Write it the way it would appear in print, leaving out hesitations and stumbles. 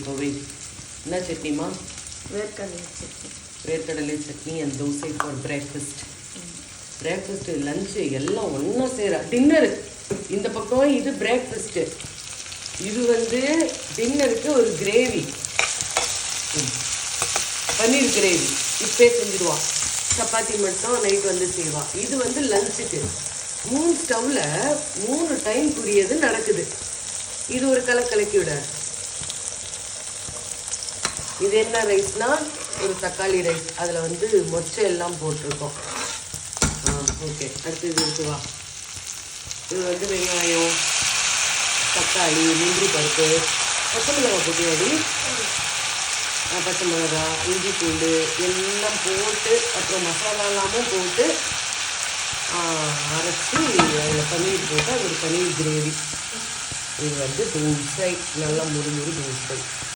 கோவை என்ன சட்னிமா? வேர்க்கடலை chutney and dosa for breakfast. Breakfast lunch எல்லாம் ஒன்றா சேர. டின்னரு இந்த பக்கம், இது பிரேக்ஃபாஸ்ட்டு, இது வந்து டின்னருக்கு ஒரு கிரேவி, பன்னீர் கிரேவி இப்பே செஞ்சுடுவான். சப்பாத்தி மட்டும் நைட் வந்து செய்வான். இது வந்து லஞ்சுக்கு 3 ஸ்டவ்வில் 3 டைம் புரியது நடக்குது. இது ஒரு கலக்கி விட. இது என்ன ரைஸ்னா, ஒரு தக்காளி ரைஸ். அதில் வந்து மொச்சை எல்லாம் போட்டிருக்கோம். ஓகே, அடுத்து இது இருக்குவா. இது வந்து வெங்காயம், தக்காளி, முந்திரி பருப்பு, பச்சை மிளகா போட்டியாடி, பச்சை மிளகா, இஞ்சி பூண்டு எல்லாம் போட்டு, அப்புறம் மசாலாலாமும் போட்டு அரைச்சி அதில் பன்னீர் போட்டு அது ஒரு பன்னீர் கிரேவி. இது வந்து தோசை, நல்லா முறுமுறு தோசை.